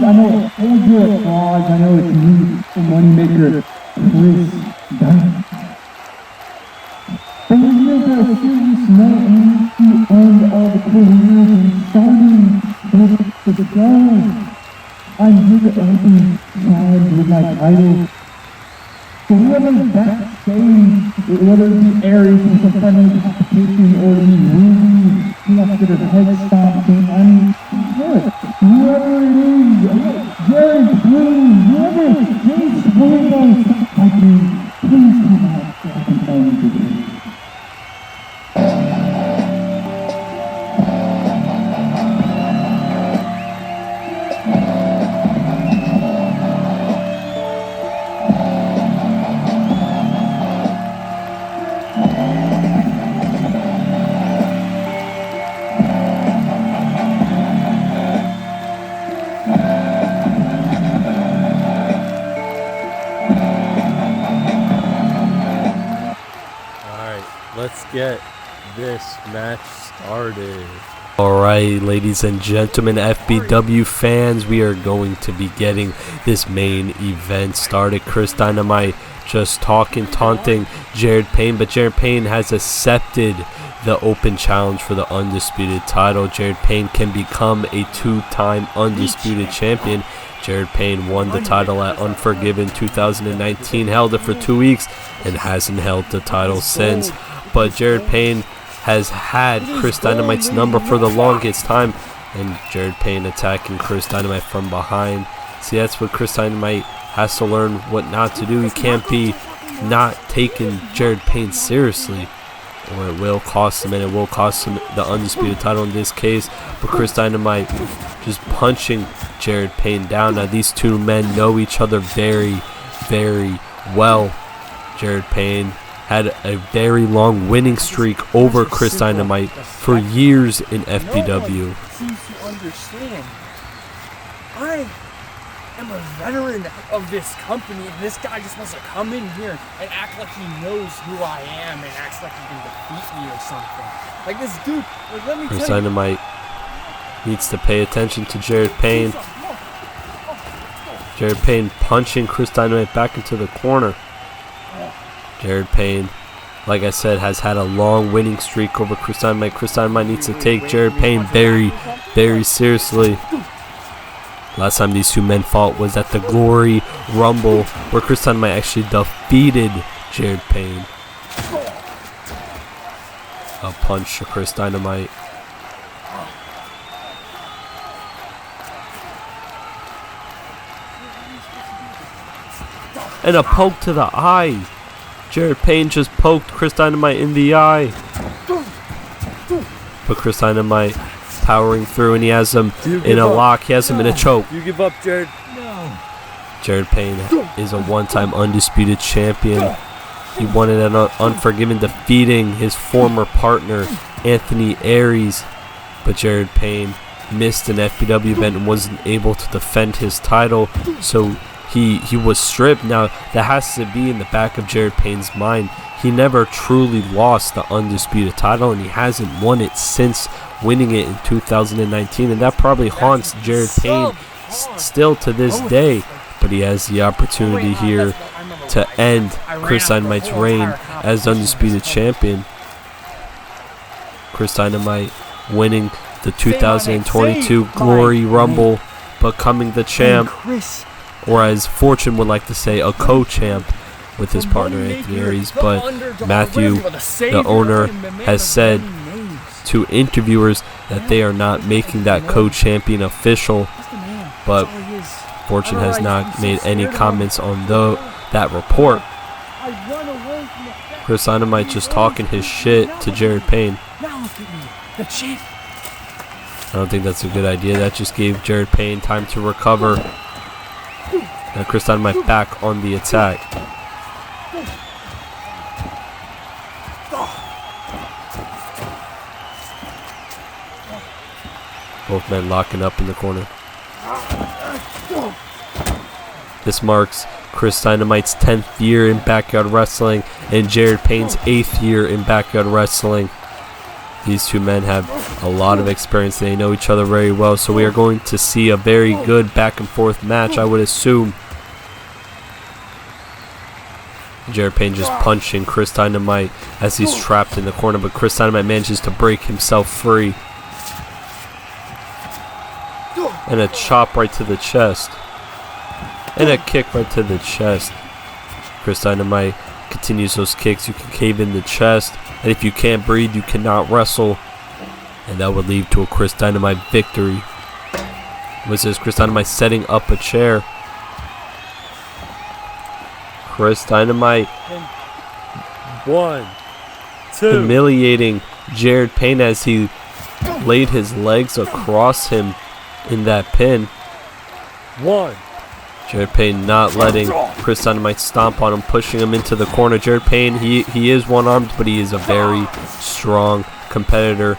I know all good frauds. I know it's me, the moneymaker, Chris Dynamite. But when you got a serious note and you end all the careers and starting with the go. I'm here to open challenge with my title. So whoever's backstage, whether it be Aries in some friendly competition or it be Ruby, who wants to get her head stomping, I mean, look, whoever it is, Jared, please, whoever, please, please don't stop like me. Please come out so I can tell you today. Let's get this match started. Alright, ladies and gentlemen, FBW fans, we are going to be getting this main event started. Chris Dynamite just taunting Jared Payne, but Jared Payne has accepted the open challenge for the undisputed title. Jared Payne can become a two-time undisputed champion. Jared Payne won the title at Unforgiven 2019, held it for 2 weeks, and hasn't held the title since. But Jared Payne has had Chris Dynamite's number for the longest time, and Jared Payne attacking Chris Dynamite from behind. See, that's what Chris Dynamite has to learn what not to do. He can't be not taking Jared Payne seriously, or it will cost him, and it will cost him the undisputed title in this case. But Chris Dynamite just punching Jared Payne down. Now, these two men know each other very, very well. Jared Payne had a very long winning streak over Chris Dynamite for years in FBW. Seems to understand. I am a veteran of this company, and this guy just wants to come in here and act like he knows who I am and acts like he can defeat me or something. Like this dude, like, let me Chris tell you. Dynamite needs to pay attention to Jared Payne. Jared Payne punching Chris Dynamite back into the corner. Jared Payne, like I said, has had a long winning streak over Chris Dynamite. Chris Dynamite needs to take Jared Payne very, very seriously. Last time these two men fought was at the Glory Rumble, where Chris Dynamite actually defeated Jared Payne. A punch to Chris Dynamite. And a poke to the eye. Jared Payne just poked Chris Dynamite in the eye. But Chris Dynamite powering through, and he has him in a lock. He has him in a choke. You give up, Jared? No. Jared Payne is a one-time undisputed champion. He won it at Unforgiven, defeating his former partner, Anthony Aries. But Jared Payne missed an FBW event and wasn't able to defend his title, so he was stripped. Now, that has to be in the back of Jared Payne's mind. He never truly lost the undisputed title, and he hasn't won it since winning it in 2019, and that probably haunts Jared Payne still to this day. But he has the opportunity here to end Chris Dynamite's reign as undisputed champion. Chris Dynamite winning the 2022 Glory Rumble, becoming the champ, or as Fortune would like to say, a co-champ with his partner Anthony Aries. But Matthew, the owner, has said to interviewers that they are not making that co-champion official, but Fortune has not made any comments on that report. Chris Dynamite just talking his shit to Jared Payne. I don't think that's a good idea. That just gave Jared Payne time to recover. Now Chris Dynamite back on the attack. Both men locking up in the corner. This marks Chris Dynamite's 10th year in backyard wrestling and Jared Payne's 8th year in backyard wrestling. These two men have a lot of experience. They know each other very well. So we are going to see a very good back and forth match, I would assume. Jared Payne just punching Chris Dynamite as he's trapped in the corner. But Chris Dynamite manages to break himself free. And a chop right to the chest. And a kick right to the chest. Chris Dynamite continues those kicks. You can cave in the chest. And if you can't breathe, you cannot wrestle. And that would lead to a Chris Dynamite victory. What's this? Chris Dynamite setting up a chair. Chris Dynamite. 1, 2. Humiliating Jared Payne as he laid his legs across him in that pin. 1. Jared Payne not letting Chris Dynamite stomp on him, pushing him into the corner. Jared Payne, he is one-armed, but he is a very strong competitor.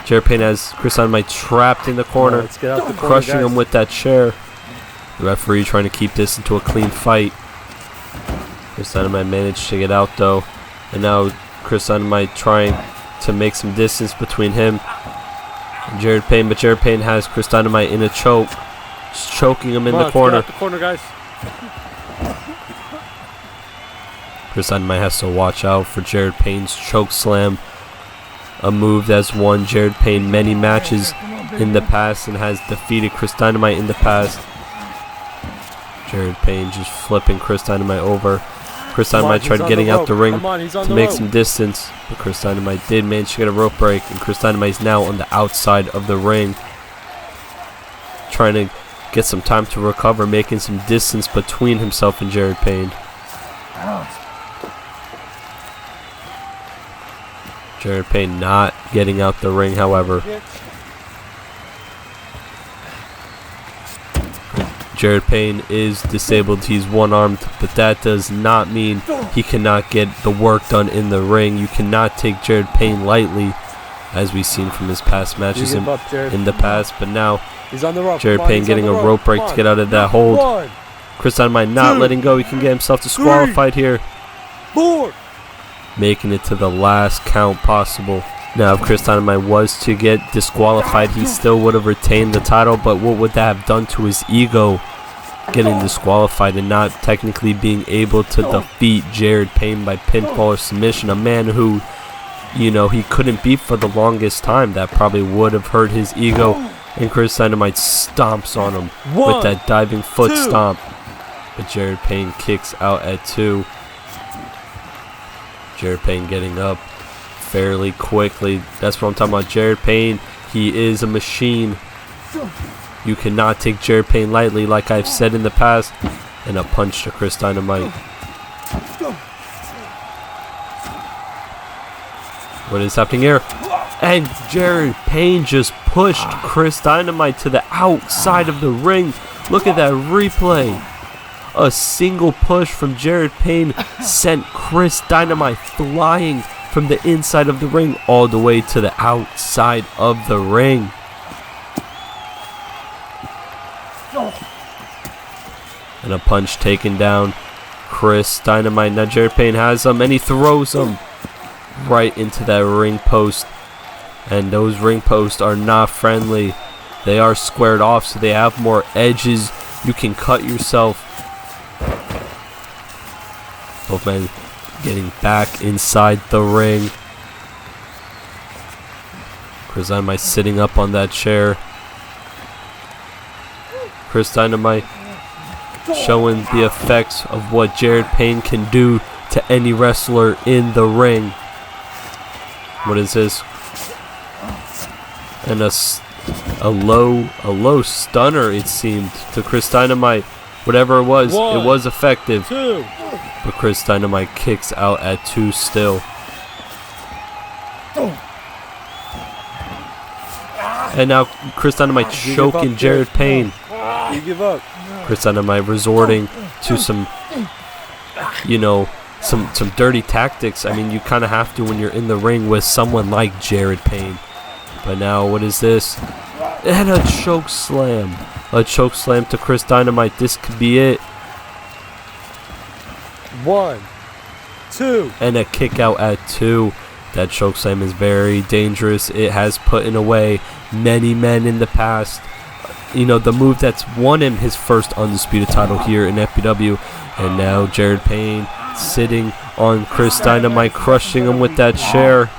Jared Payne has Chris Dynamite trapped in the corner, Let's get out the corner, crushing guys. him with that chair. The referee trying to keep this into a clean fight. Chris Dynamite managed to get out though, and now Chris Dynamite trying to make some distance between him and Jared Payne, but Jared Payne has Chris Dynamite in a choke. Just choking him in the corner. Let's get out the corner, guys. Chris Dynamite has to watch out for Jared Payne's choke slam, a move that's won Jared Payne many matches in the past and has defeated Chris Dynamite in the past. Jared Payne just flipping Chris Dynamite over. Chris Dynamite tried getting out the ring to make some distance, but Chris Dynamite did manage to get a rope break, and Chris Dynamite is now on the outside of the ring, trying to get some time to recover, making some distance between himself and Jared Payne. Jared Payne not getting out the ring, however. Jared Payne is disabled. He's one-armed, but that does not mean he cannot get the work done in the ring. You cannot take Jared Payne lightly, as we've seen from his past matches in the past. But now, He's on the rope. Jared Payne getting a rope break to get out of that hold. 1, Chris Dynamite not letting go. He can get himself disqualified here, 4. making it to the last count possible. Now, if Chris Dynamite was to get disqualified, he still would have retained the title, but what would that have done to his ego, getting disqualified and not technically being able to defeat Jared Payne by pinfall or submission, a man who, you know, he couldn't beat for the longest time? That probably would have hurt his ego, and Chris Dynamite stomps on him with that diving foot stomp, but Jared Payne kicks out at 2. Jared Payne getting up fairly quickly. That's what I'm talking about. Jared Payne, he is a machine. You cannot take Jared Payne lightly, like I've said in the past. And a punch to Chris Dynamite. What is happening here? And Jared Payne just pushed Chris Dynamite to the outside of the ring. Look at that replay. A single push from Jared Payne sent Chris Dynamite flying from the inside of the ring all the way to the outside of the ring. And a punch taken down Chris Dynamite. Now Jared Payne has him, and he throws him right into that ring post. And those ring posts are not friendly. They are squared off, so they have more edges. You can cut yourself. Both men getting back inside the ring. Chris Dynamite sitting up on that chair. Chris Dynamite showing the effects of what Jared Payne can do to any wrestler in the ring. What is this? And a low stunner, it seemed, to Chris Dynamite. Whatever it was effective. 2. But Chris Dynamite kicks out at 2 still. And now Chris Dynamite choking Jared Payne. You give up. Chris Dynamite resorting to some, you know, some dirty tactics. I mean, you kind of have to when you're in the ring with someone like Jared Payne. But now, what is this? And a choke slam. A choke slam to Chris Dynamite. This could be it. 1, 2. And a kick out at 2. That chokeslam is very dangerous. It has put away many men in the past. You know, the move that's won him his first undisputed title here in FBW. And now Jared Payne sitting on Chris Dynamite, crushing him with that chair.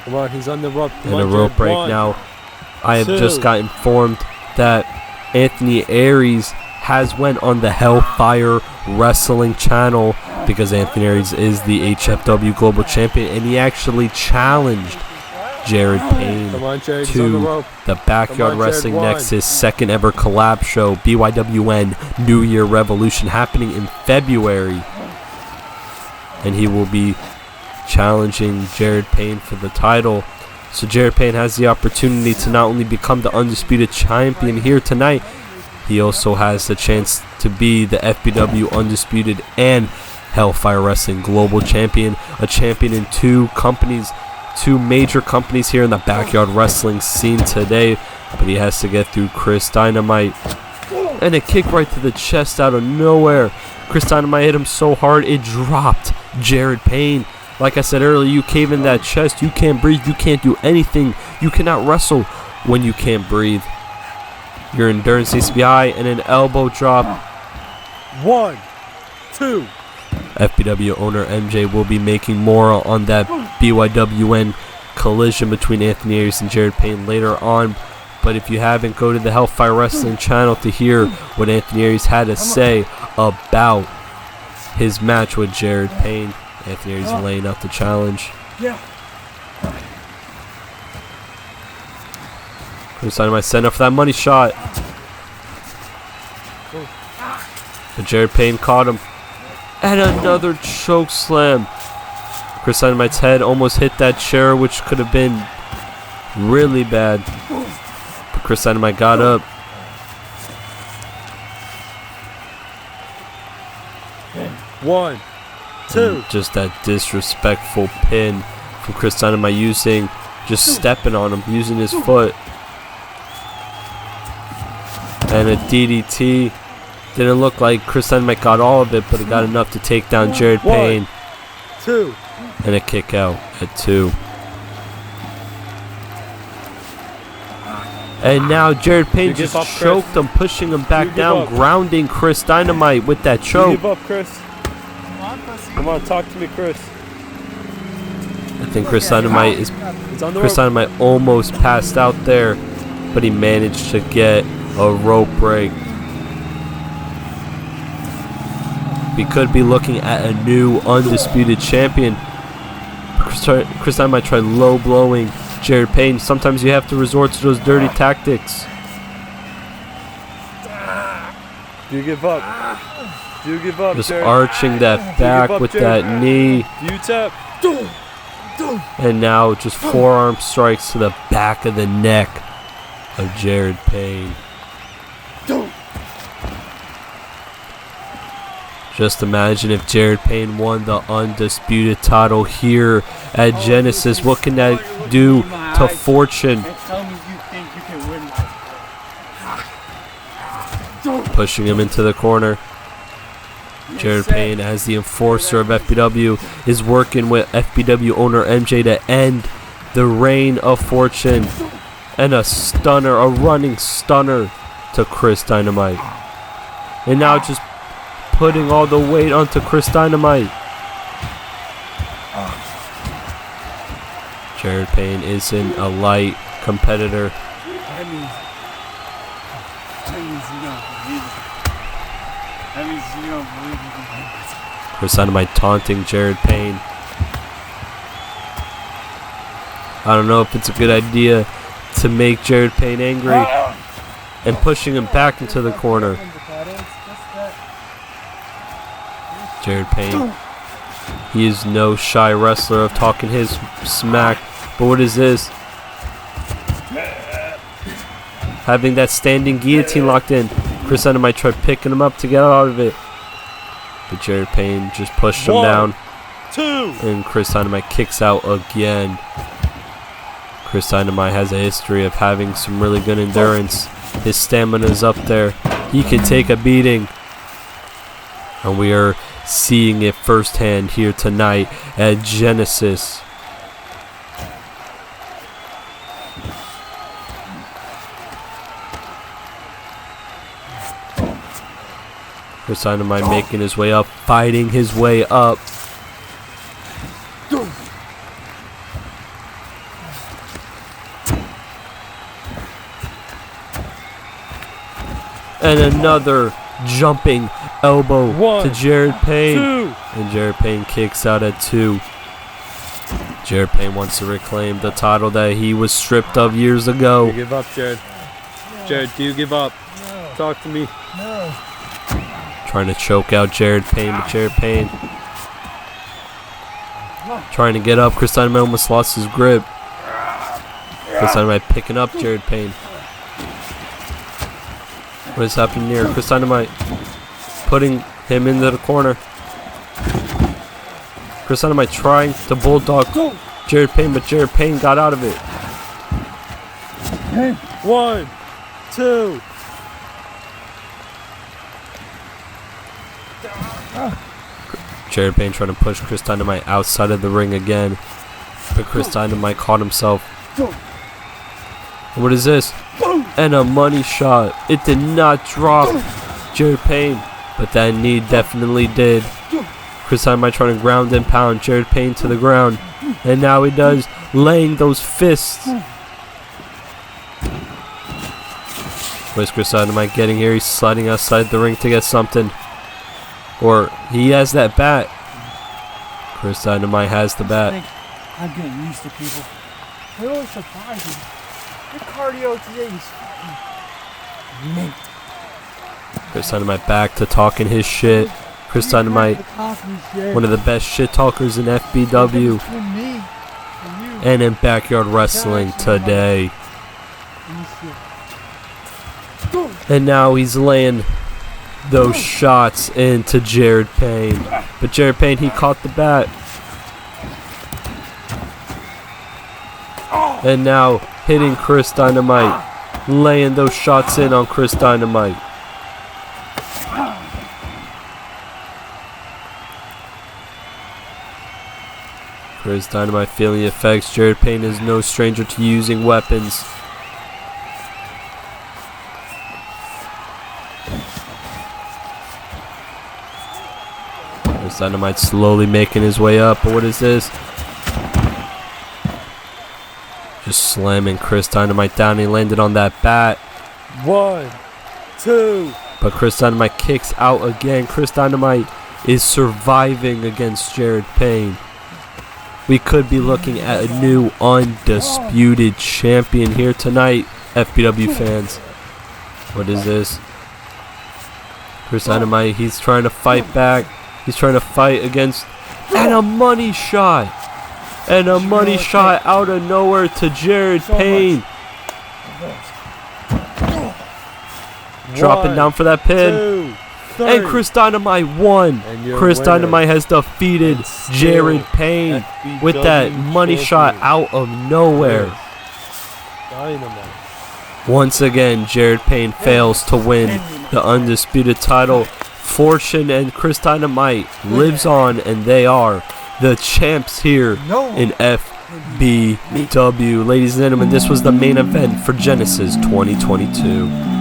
Come on, he's on the rope. And a rope break now. I have just got informed that Anthony Aries has went on the Hellfire Wrestling channel because Anthony Aries is the HFW Global Champion, and he actually challenged Jared Payne to the Backyard Wrestling Nexus second ever collab show, BYWN New Year Revolution, happening in February. And he will be challenging Jared Payne for the title. So Jared Payne has the opportunity to not only become the undisputed champion here tonight, he also has the chance to be the FBW Undisputed and Hellfire Wrestling Global Champion, a champion in two major companies here in the Backyard Wrestling scene today. But he has to get through Chris Dynamite. And a kick right to the chest out of nowhere. Chris Dynamite hit him so hard it dropped Jared Payne. Like I said earlier, you cave in that chest, you can't breathe, you can't do anything. You cannot wrestle when you can't breathe. Your endurance needs to be high, and an elbow drop. 1, 2. FBW owner MJ will be making more on that BYWN collision between Anthony Aries and Jared Payne later on. But if you haven't, go to the Hellfire Wrestling channel to hear what Anthony Aries had to say about his match with Jared Payne. Anthony Aries laying out the challenge. Chris Dynamite setting up for that money shot. But Jared Payne caught him. And another choke slam. Chris Dynamite's head almost hit that chair, which could have been really bad. But Chris Dynamite got up. One, two. And just that disrespectful pin from Chris Dynamite, just stepping on him, using his foot. And a DDT. Didn't look like Chris Dynamite got all of it, but it got enough to take down Jared Payne. 2. And a kick out at 2. And now Jared Payne just choked him, pushing him back down, grounding Chris Dynamite with that choke. Give up, Chris. Come on, talk to me, Chris. I think Chris Dynamite almost passed out there, but he managed to get a rope break. We could be looking at a new undisputed champion. Chris Dynamite tried low blowing Jared Payne. Sometimes you have to resort to those dirty tactics. Do you give up? Do you give up, Just Jared? arching that back with Jared? that knee. Do you tap? And now just forearm strikes to the back of the neck of Jared Payne. Just imagine if Jared Payne won the undisputed title here at Genesis. What can that do to Fortune? Pushing him into the corner. Jared Payne, as the enforcer of FBW, is working with FBW owner MJ to end the reign of Fortune. And a stunner, a running stunner to Chris Dynamite. And now just putting all the weight onto Chris Dynamite. Jared Payne isn't a light competitor. That means you don't believe you can win this. Chris Dynamite taunting Jared Payne. I don't know if it's a good idea to make Jared Payne angry and pushing him back into the corner. Jared Payne, he is no shy wrestler of talking his smack, but what is this? Having that standing guillotine locked in. Chris Dynamite tried picking him up to get out of it, but Jared Payne just pushed him down. 2. And Chris Dynamite kicks out again. Chris Dynamite has a history of having some really good endurance. His stamina is up there. He can take a beating. And we are seeing it firsthand here tonight at Genesis. Chris Dynamite making his way up, fighting his way up. And another jumping elbow to Jared Payne. And Jared Payne kicks out at 2. Jared Payne wants to reclaim the title that he was stripped of years ago. Do you give up, Jared? Jared, do you give up? No. Talk to me. No. Trying to choke out Jared Payne, but Jared Payne trying to get up. Chris Dynamite almost lost his grip. Chris Dynamite picking up Jared Payne. What is happening here? Chris Dynamite putting him into the corner. Chris Dynamite trying to bulldog Jared Payne, but Jared Payne got out of it. 1, 2. Jared Payne trying to push Chris Dynamite outside of the ring again, but Chris Dynamite caught himself. What is this? And a money shot. It did not drop Jared Payne, but that knee definitely did. Chris Dynamite trying to ground and pound Jared Payne to the ground, and now he does, laying those fists. Where's Chris Dynamite getting here? He's sliding outside the ring to get something. Or he has that bat. Chris Dynamite has the bat. I'm getting used to people. They're always surprising. Your cardio today is fucking mint. Chris Dynamite back to talking his shit. Chris Dynamite, one of the best shit talkers in FBW and in backyard wrestling today. And now he's laying those shots into Jared Payne. But Jared Payne, he caught the bat. And now hitting Chris Dynamite. Laying those shots in on Chris Dynamite. Chris Dynamite feeling the effects. Jared Payne is no stranger to using weapons. Chris Dynamite slowly making his way up. But what is this? Just slamming Chris Dynamite down. He landed on that bat. 1, 2. But Chris Dynamite kicks out again. Chris Dynamite is surviving against Jared Payne. We could be looking at a new undisputed champion here tonight, FBW fans. What is this? Chris Dynamite, he's trying to fight back. He's trying to fight against... And a money shot! And a money shot out of nowhere to Jared Payne. Dropping down for that pin. And Chris Dynamite won. Chris Dynamite has defeated Jared Payne with that money shot out of nowhere. Once again, Jared Payne fails to win the undisputed title. Fortune and Chris Dynamite lives on, and they are the champs here in FBW. Ladies and gentlemen, this was the main event for Genesis 2022.